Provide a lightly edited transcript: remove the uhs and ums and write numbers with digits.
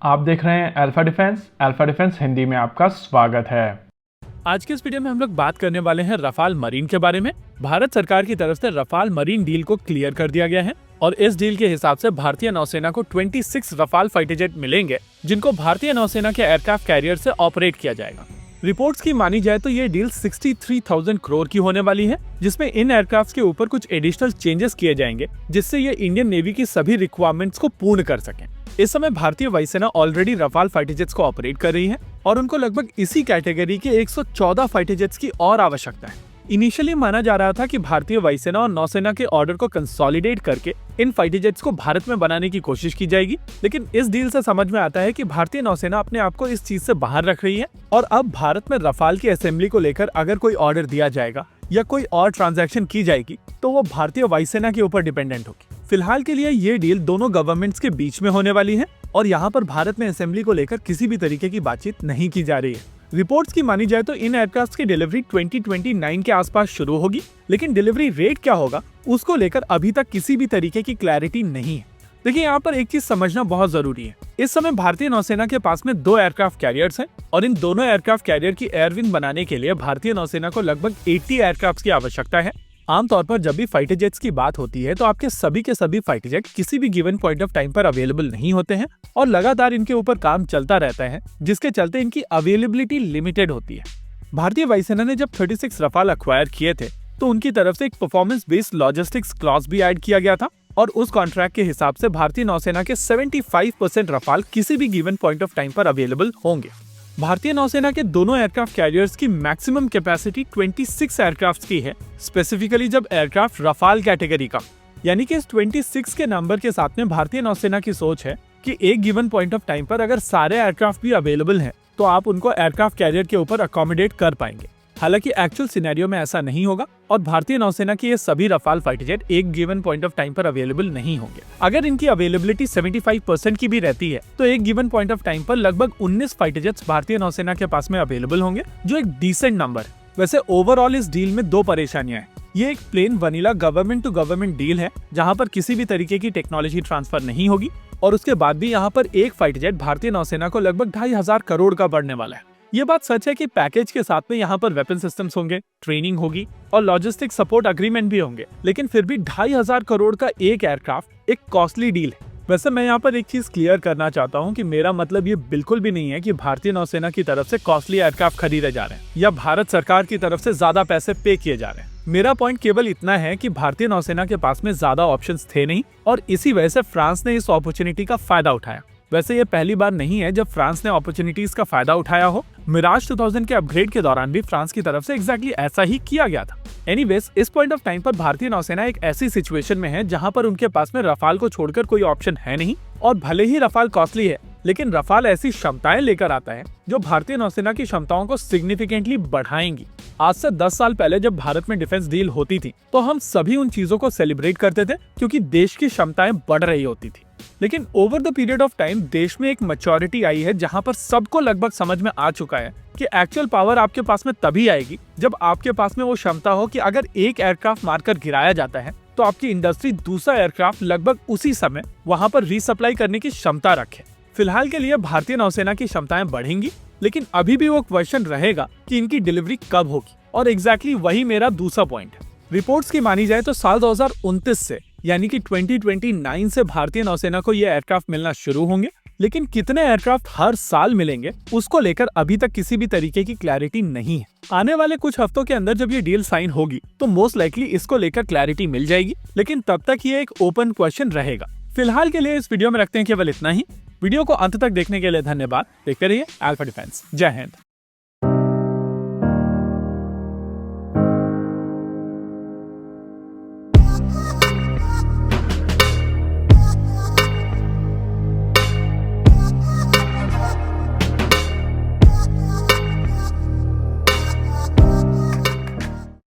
आप देख रहे हैं अल्फा डिफेंस हिंदी में आपका स्वागत है। आज के इस वीडियो में हम लोग बात करने वाले हैं रफाल मरीन के बारे में। भारत सरकार की तरफ से रफाल मरीन डील को क्लियर कर दिया गया है और इस डील के हिसाब से भारतीय नौसेना को 26 रफाल फाइटर जेट मिलेंगे, जिनको भारतीय नौसेना के एयरक्राफ्ट कैरियर से ऑपरेट किया जाएगा। रिपोर्ट्स की मानी जाए तो ये डील 63,000 करोड़ की होने वाली है, जिसमें इन एयरक्राफ्ट के ऊपर कुछ एडिशनल चेंजेस किए जाएंगे, जिससे ये इंडियन नेवी की सभी रिक्वायरमेंट्स को पूर्ण कर सकें। इस समय भारतीय वायुसेना ऑलरेडी रफाल फाइटर जेट्स को ऑपरेट कर रही है और उनको लगभग इसी कैटेगरी के 114 फाइटर जेट्स की और आवश्यकता है। इनिशियली माना जा रहा था कि भारतीय वायुसेना और नौसेना के ऑर्डर को कंसोलिडेट करके इन फाइटर जेट्स को भारत में बनाने की कोशिश की जाएगी, लेकिन इस डील से समझ में आता है कि भारतीय नौसेना अपने आप को इस चीज से बाहर रख रही है और अब भारत में रफाल की असेंबली को लेकर अगर कोई ऑर्डर दिया जाएगा या कोई और ट्रांजैक्शन की जाएगी तो वो भारतीय वायुसेना के ऊपर डिपेंडेंट होगी। फिलहाल के लिए ये डील दोनों गवर्नमेंट्स के बीच में होने वाली है और यहाँ पर भारत में असेंबली को लेकर किसी भी तरीके की बातचीत नहीं की जा रही है। रिपोर्ट्स की मानी जाए तो इन एयरक्राफ्ट की डिलीवरी 2029 के आसपास शुरू होगी, लेकिन डिलीवरी रेट क्या होगा उसको लेकर अभी तक किसी भी तरीके की क्लैरिटी नहीं है। देखिए, यहाँ पर एक चीज समझना बहुत जरूरी है। इस समय भारतीय नौसेना के पास में 2 एयरक्राफ्ट कैरियर्स हैं और इन दोनों एयरक्राफ्ट कैरियर की एयरविंग बनाने के लिए भारतीय नौसेना को लगभग 80 एयरक्राफ्ट की आवश्यकता है। आमतौर पर जब भी फाइटर जेट्स की बात होती है तो आपके सभी के सभी फाइटर जेट किसी भी गिवन पॉइंट ऑफ टाइम पर अवेलेबल नहीं होते हैं और लगातार इनके ऊपर काम चलता रहता है, जिसके चलते इनकी अवेलेबिलिटी लिमिटेड होती है। भारतीय वायुसेना ने जब 36 रफाल अक्वायर किए थे तो उनकी तरफ से एक परफॉर्मेंस बेस्ड लॉजिस्टिक्स क्लॉज भी ऐड किया गया था और उस कॉन्ट्रैक्ट के हिसाब से भारतीय नौसेना के 75% रफाल किसी भी गिवन पॉइंट ऑफ टाइम पर अवेलेबल होंगे। भारतीय नौसेना के दोनों एयरक्राफ्ट कैरियर्स की मैक्सिमम कैपेसिटी 26 एयरक्राफ्ट की है, स्पेसिफिकली जब एयरक्राफ्ट रफाल कैटेगरी का, यानी कि इस 26 के नंबर के साथ में भारतीय नौसेना की सोच है कि एक गिवन पॉइंट ऑफ टाइम पर अगर सारे एयरक्राफ्ट भी अवेलेबल हैं तो आप उनको एयरक्राफ्ट कैरियर के ऊपर अकोमोडेट कर पाएंगे। हालांकि एक्चुअल सिनेरियो में ऐसा नहीं होगा और भारतीय नौसेना के ये सभी रफाल फाइटर जेट एक गिवन पॉइंट ऑफ टाइम पर अवेलेबल नहीं होंगे। अगर इनकी अवेलेबिलिटी 75% की भी रहती है तो एक गिवन पॉइंट ऑफ टाइम पर लगभग 19 फाइटर जेट्स भारतीय नौसेना के पास में अवेलेबल होंगे, जो एक डिसेंट नंबर है। वैसे ओवरऑल इस डील में 2 परेशानियां हैं। ये एक plain vanilla government to government deal है जहाँ पर किसी भी तरीके की टेक्नोलॉजी ट्रांसफर नहीं होगी और उसके बाद भी यहाँ पर एक फाइटर जेट भारतीय नौसेना को लगभग 2,500 करोड़ का बढ़ने वाला है। ये बात सच है कि पैकेज के साथ में यहाँ पर वेपन सिस्टम्स होंगे, ट्रेनिंग होगी और लॉजिस्टिक सपोर्ट अग्रीमेंट भी होंगे, लेकिन फिर भी 2,500 करोड़ का एक एयरक्राफ्ट एक कॉस्टली डील है। वैसे मैं यहाँ पर एक चीज क्लियर करना चाहता हूँ कि मेरा मतलब ये बिल्कुल भी नहीं है कि भारतीय नौसेना की तरफ से कॉस्टली एयरक्राफ्ट खरीदे जा रहे हैं या भारत सरकार की तरफ से ज्यादा पैसे पे किए जा रहे हैं। मेरा पॉइंट केवल इतना है कि भारतीय नौसेना के पास में ज्यादा ऑप्शंस थे नहीं और इसी वजह से फ्रांस ने इस अपॉर्चुनिटी का फायदा उठाया। वैसे ये पहली बार नहीं है जब फ्रांस ने अपॉर्चुनिटीज का फायदा उठाया हो। मिराज 2000 के अपग्रेड के दौरान भी फ्रांस की तरफ से एग्जैक्टली ऐसा ही किया गया था। एनीवेज, इस पॉइंट ऑफ टाइम पर भारतीय नौसेना एक ऐसी सिचुएशन में है जहां पर उनके पास में रफाल को छोड़कर कोई ऑप्शन है नहीं और भले ही रफाल कॉस्टली है, लेकिन रफाल ऐसी क्षमताएं लेकर आता है जो भारतीय नौसेना की क्षमताओं को सिग्निफिकेंटली बढ़ाएंगी। आज से 10 साल पहले जब भारत में डिफेंस डील होती थी तो हम सभी उन चीजों को सेलिब्रेट करते थे क्योंकि देश की क्षमताएं बढ़ रही होती थी। लेकिन over the period of time देश में एक मैच्योरिटी आई है जहां पर सबको लगभग समझ में आ चुका है कि एक्चुअल पावर आपके पास में तभी आएगी जब आपके पास में वो क्षमता हो कि अगर एक एयरक्राफ्ट मारकर गिराया जाता है तो आपकी इंडस्ट्री दूसरा एयरक्राफ्ट लगभग उसी समय वहां पर रीसप्लाई करने की क्षमता रखे। फिलहाल के लिए भारतीय नौसेना की क्षमताएं बढ़ेंगी, लेकिन अभी भी वो क्वेश्चन रहेगा कि इनकी डिलीवरी कब होगी और एग्जैक्टली वही मेरा दूसरा पॉइंट है। रिपोर्ट्स की मानी जाए तो साल 2029 से यानी कि 2029 से भारतीय नौसेना को ये एयरक्राफ्ट मिलना शुरू होंगे, लेकिन कितने एयरक्राफ्ट हर साल मिलेंगे उसको लेकर अभी तक किसी भी तरीके की क्लैरिटी नहीं है। आने वाले कुछ हफ्तों के अंदर जब ये डील साइन होगी तो मोस्ट लाइकली इसको लेकर क्लैरिटी मिल जाएगी, लेकिन तब तक ये एक ओपन क्वेश्चन रहेगा। फिलहाल के लिए इस वीडियो में रखते हैं केवल इतना ही। वीडियो को अंत तक देखने के लिए धन्यवाद। देखते रहिए अल्फा डिफेंस। जय हिंद।